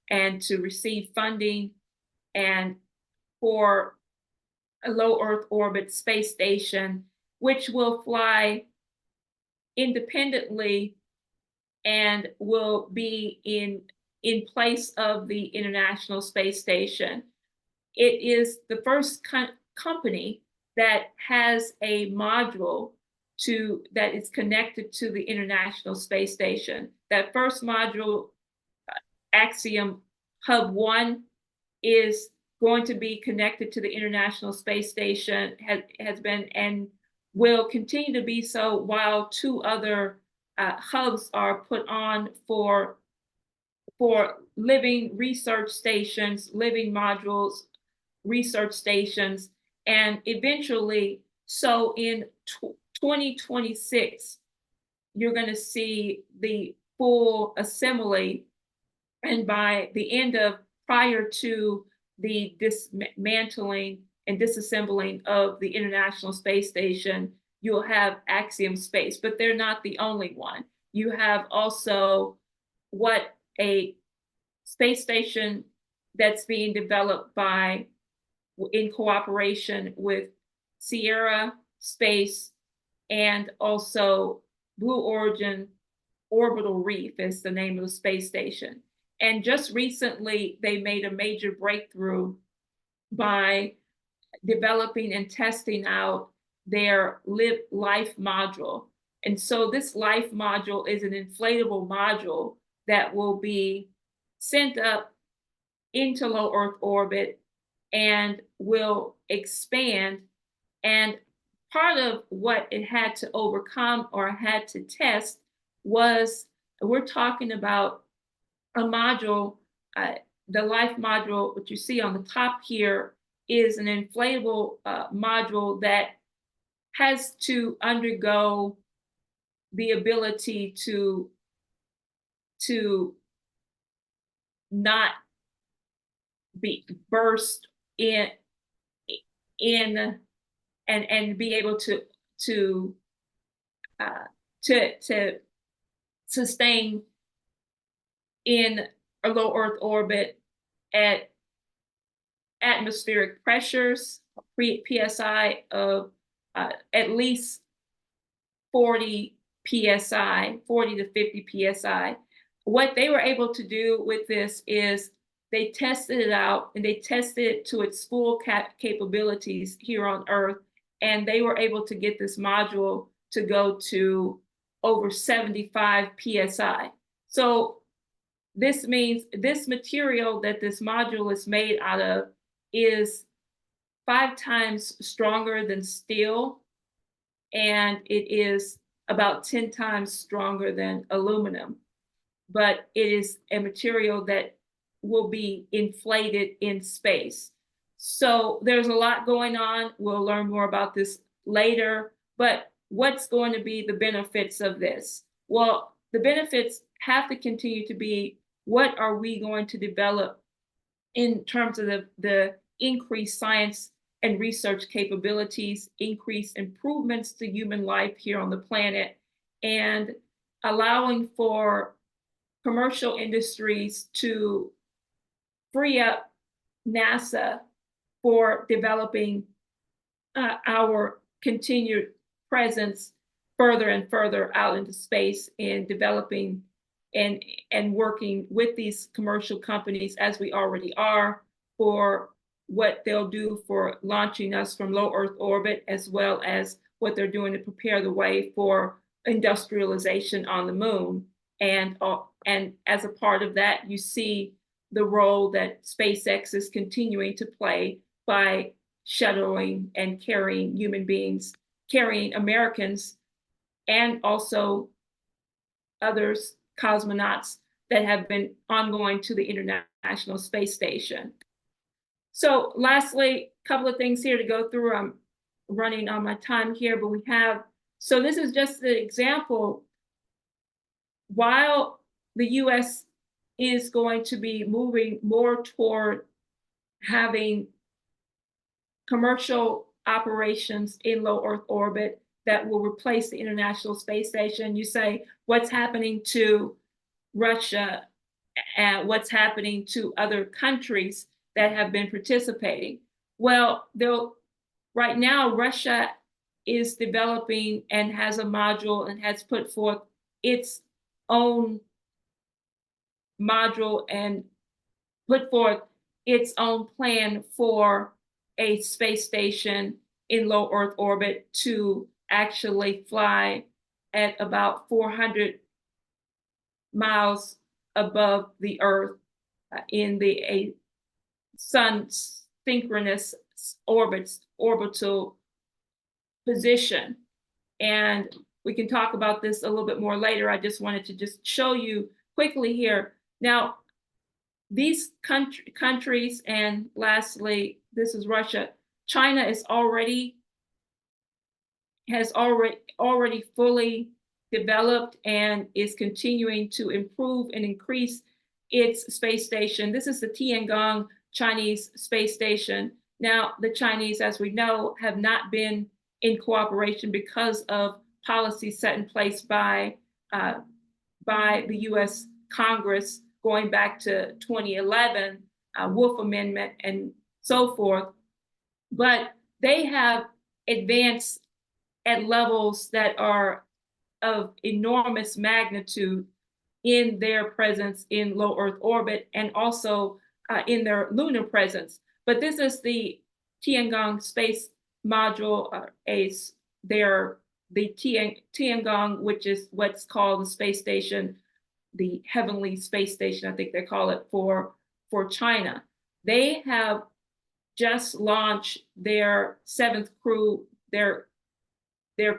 and to receive funding and for a low Earth orbit space station, which will fly independently and will be in place of the International Space Station. It is the first company that has a module that is connected to the International Space Station. That first module, Axiom Hub 1, is going to be connected to the International Space Station, has been and will continue to be so, while two other hubs are put on for living research stations, living modules, research stations, and eventually, so in 2026, you're going to see the full assembly, and by the end of, prior to the dismantling and disassembling of the International Space Station, you'll have Axiom Space, but they're not the only one. You have also what a space station that's being developed in cooperation with Sierra space, and also Blue Origin Orbital Reef is the name of the space station. And just recently, they made a major breakthrough by developing and testing out their life module. And so this life module is an inflatable module that will be sent up into low Earth orbit and will expand. And part of what it had to overcome or had to test was, we're talking about a module, the life module, what you see on the top here is an inflatable module that has to undergo the ability to not be burst in and be able to sustain in a low Earth orbit at atmospheric pressures, PSI of at least 40 PSI, 40 to 50 PSI. What they were able to do with this is they tested it out and they tested it to its full capabilities here on Earth. And they were able to get this module to go to over 75 PSI. So this means this material that this module is made out of is 5 times stronger than steel, and it is about 10 times stronger than aluminum. But it is a material that will be inflated in space. So there's a lot going on. We'll learn more about this later. But what's going to be the benefits of this? Well, the benefits have to continue to be, what are we going to develop in terms of the increased science and research capabilities, increased improvements to human life here on the planet, and allowing for commercial industries to free up NASA for developing our continued presence further and further out into space, and developing and working with these commercial companies, as we already are, for what they'll do for launching us from low Earth orbit, as well as what they're doing to prepare the way for industrialization on the moon. And as a part of that, you see the role that SpaceX is continuing to play by shuttling and carrying human beings, carrying Americans, and also others, cosmonauts that have been ongoing to the International Space Station. So lastly, a couple of things here to go through. I'm running on my time here, but we have, so this is just an example. While the US is going to be moving more toward having commercial operations in low Earth orbit that will replace the International Space Station, you say, what's happening to Russia and what's happening to other countries that have been participating? Well, right now, Russia is developing and has a module and has put forth its own module and put forth its own plan for a space station in low Earth orbit to actually fly at about 400 miles above the Earth in the sun synchronous orbital position. And we can talk about this a little bit more later. I just wanted to just show you quickly here. Now, these countries, and lastly, this is Russia. China has already fully developed and is continuing to improve and increase its space station. This is the Tiangong Chinese space station. Now, the Chinese, as we know, have not been in cooperation because of policies set in place by the U.S. Congress going back to 2011, Wolf Amendment and so forth. But they have advanced at levels that are of enormous magnitude in their presence in low Earth orbit and also in their lunar presence. But this is the Tiangong space module, the Tiangong, which is what's called the space station, the heavenly space station, I think they call it for China. They have just launched their seventh crew, their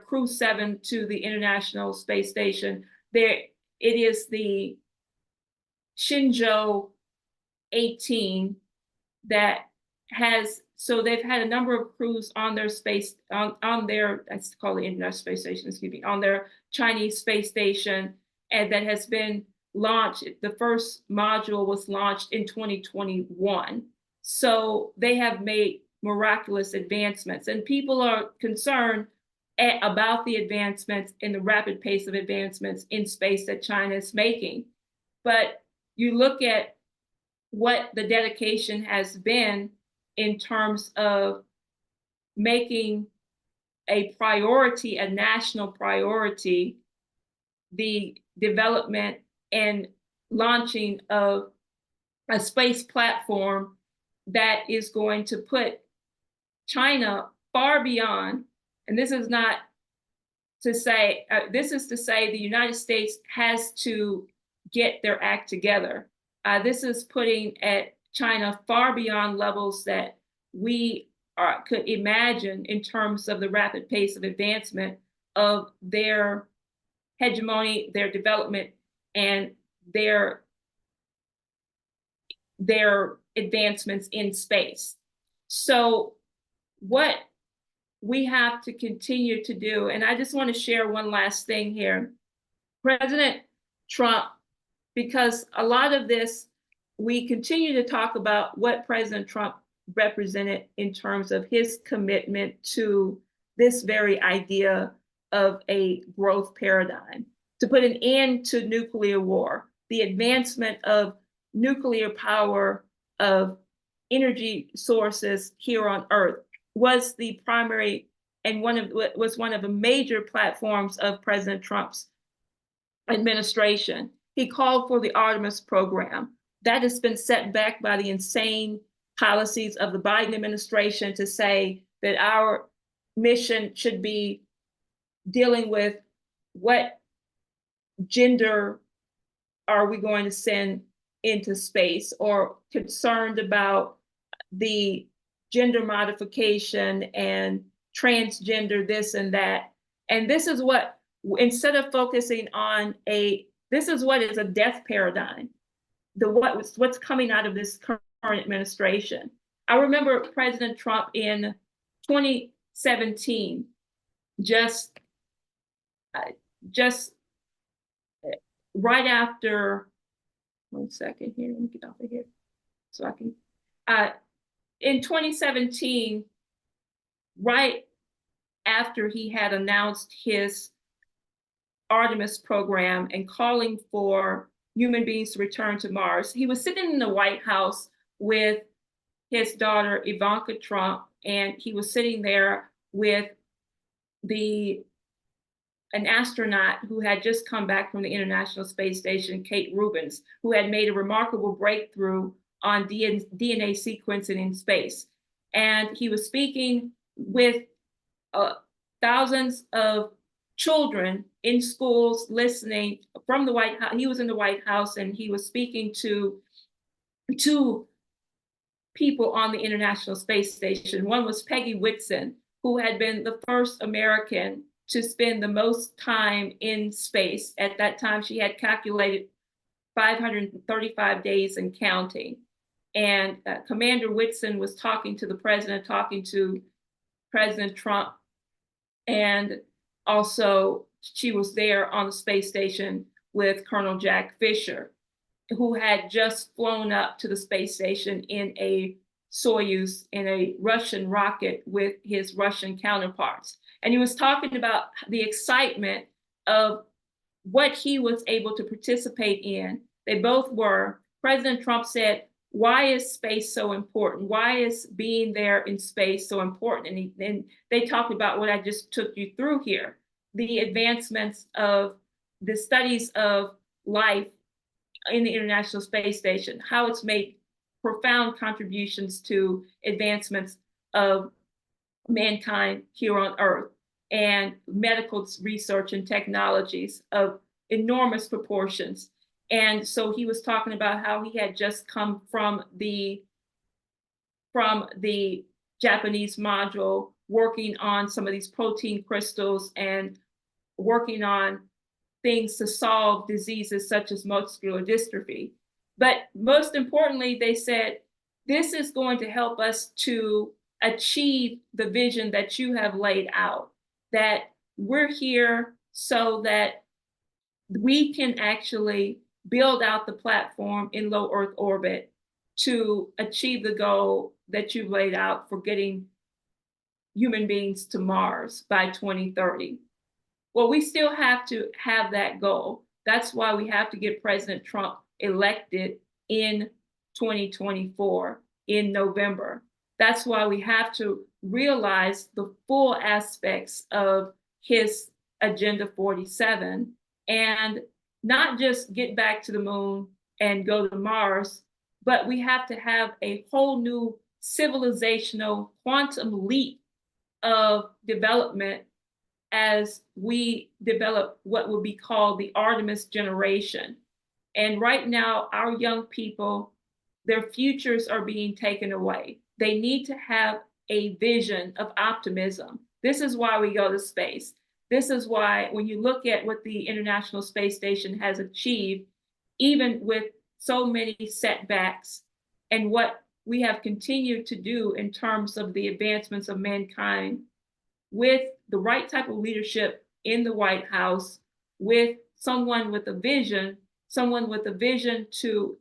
crew 7 to the International Space Station. It is the Shenzhou 18 that has, so they've had a number of crews on their space, on their, that's called the International Space Station, excuse me, on their Chinese space station, and that has been launched. The first module was launched in 2021. So they have made miraculous advancements, and people are concerned about the advancements and the rapid pace of advancements in space that China is making. But you look at what the dedication has been in terms of making a priority, a national priority, the development and launching of a space platform that is going to put China far beyond, and this is not to say, this is to say the United States has to get their act together. This is putting at China far beyond levels that we could imagine in terms of the rapid pace of advancement of their hegemony, their development, and their advancements in space. So what we have to continue to do, and I just want to share one last thing here. President Trump, because a lot of this, we continue to talk about what President Trump represented in terms of his commitment to this very idea of a growth paradigm, to put an end to nuclear war, the advancement of nuclear power, of energy sources here on Earth, was the primary and was one of the major platforms of President Trump's administration. He called for the Artemis program. That has been set back by the insane policies of the Biden administration to say that our mission should be dealing with what gender are we going to send into space, or concerned about the gender modification and transgender this and that. And this is what, instead of focusing on this is what is a death paradigm, what's coming out of this current administration. I remember President Trump in 2017, just right after, one second here, let me get off of here so I can, in 2017, right after he had announced his Artemis program and calling for human beings to return to Mars, he was sitting in the White House with his daughter, Ivanka Trump, and he was sitting there with an astronaut who had just come back from the International Space Station, Kate Rubins, who had made a remarkable breakthrough on DNA sequencing in space. And he was speaking with thousands of children in schools listening from the White House. He was in the White House and he was speaking to two people on the International Space Station. One was Peggy Whitson, who had been the first American to spend the most time in space. At that time, she had calculated 535 days and counting. And Commander Whitson was talking to the president, talking to President Trump. And also, she was there on the space station with Colonel Jack Fisher, who had just flown up to the space station in a Soyuz, in a Russian rocket with his Russian counterparts. And he was talking about the excitement of what he was able to participate in. They both were. President Trump said, why is space so important? Why is being there in space so important? And they talked about what I just took you through here, the advancements of the studies of life in the International Space Station, how it's made profound contributions to advancements of mankind here on Earth, and medical research and technologies of enormous proportions. And so he was talking about how he had just come from the Japanese module, working on some of these protein crystals and working on things to solve diseases such as muscular dystrophy. But most importantly, they said, this is going to help us to achieve the vision that you have laid out, that we're here so that we can actually build out the platform in low Earth orbit to achieve the goal that you've laid out for getting human beings to Mars by 2030. Well, we still have to have that goal. That's why we have to get President Trump elected in 2024 in November. That's why we have to realize the full aspects of his Agenda 47 and not just get back to the moon and go to Mars, but we have to have a whole new civilizational quantum leap of development as we develop what would be called the Artemis generation. And right now, our young people, their futures are being taken away. They need to have a vision of optimism. This is why we go to space. This is why when you look at what the International Space Station has achieved, even with so many setbacks, and what we have continued to do in terms of the advancements of mankind, with the right type of leadership in the White House, with someone with a vision to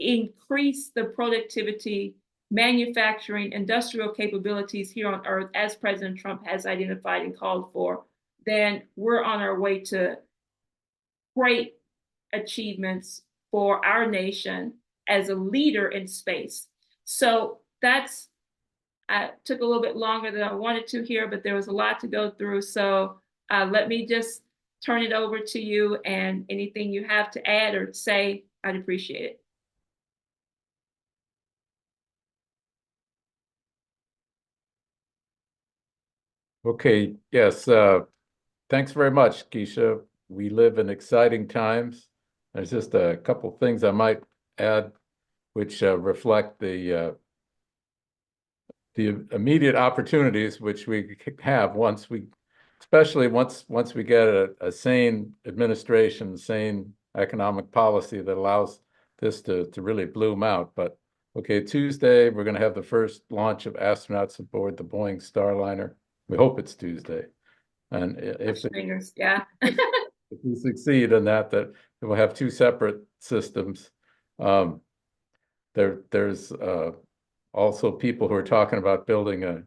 increase the productivity, manufacturing, industrial capabilities here on Earth, as President Trump has identified and called for, then we're on our way to great achievements for our nation as a leader in space. So I took a little bit longer than I wanted to here, but there was a lot to go through. So let me just turn it over to you, and anything you have to add or say, I'd appreciate it. Okay, yes. Thanks very much, Kesha. We live in exciting times. There's just a couple things I might add, which reflect the immediate opportunities which we have especially once we get a sane administration, sane economic policy that allows this to really bloom out. But okay, Tuesday, we're going to have the first launch of astronauts aboard the Boeing Starliner. We hope it's Tuesday. And if we succeed in that we'll have two separate systems. There's also people who are talking about building a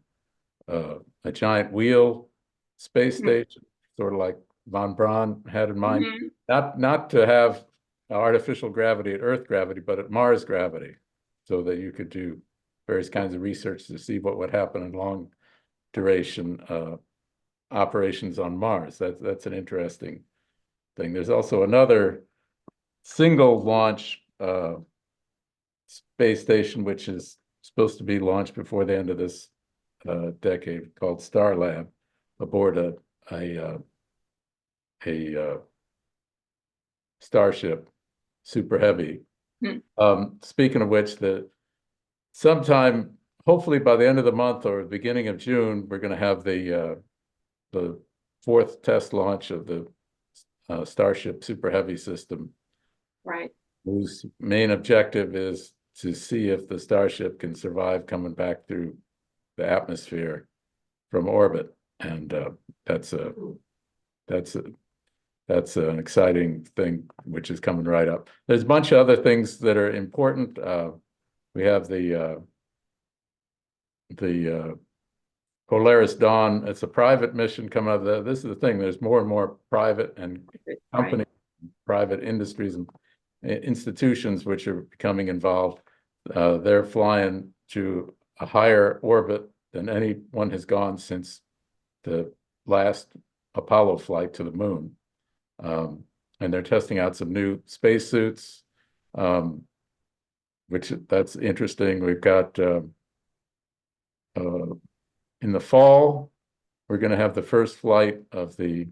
giant wheel space station, sort of like von Braun had in mind, not to have artificial gravity at Earth gravity, but at Mars gravity, so that you could do various kinds of research to see what would happen in long duration operations on Mars. That's an interesting thing. There's also another single launch space station, which is supposed to be launched before the end of this decade, called Starlab, aboard a Starship Super Heavy. Speaking of which, sometime, hopefully by the end of the month or the beginning of June, we're going to have the fourth test launch of the Starship Super Heavy system, Right. whose main objective is to see if the Starship can survive coming back through the atmosphere from orbit. And that's an exciting thing, which is coming right up. There's a bunch of other things that are important. We have the Polaris Dawn. It's a private mission coming out of this is the thing. There's more and more private and companies, private industries and institutions which are becoming involved. they're flying to a higher orbit than anyone has gone since the last Apollo flight to the moon. And they're testing out some new spacesuits, which that's interesting. We've got in the fall, we're going to have the first flight of the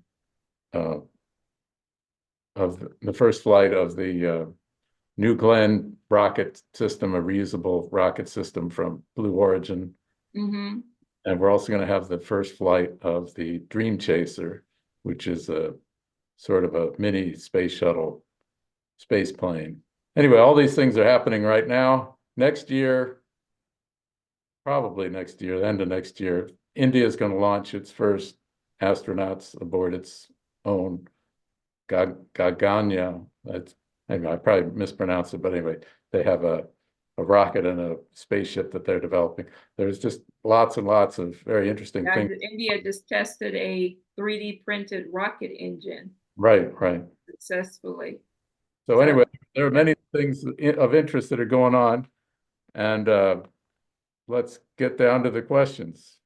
New Glenn rocket system, a reusable rocket system from Blue Origin. Mm-hmm. And we're also going to have the first flight of the Dream Chaser, which is a sort of a mini space shuttle space plane. Anyway, all these things are happening right now. Next year, probably next year, the end of next year, India is going to launch its first astronauts aboard its own Gaganya. Anyway, I probably mispronounced it, but anyway, they have a rocket and a spaceship that they're developing. There's just lots and lots of very interesting things. India just tested a 3D printed rocket engine Right. successfully. So anyway, there are many things of interest that are going on, and let's get down to the questions.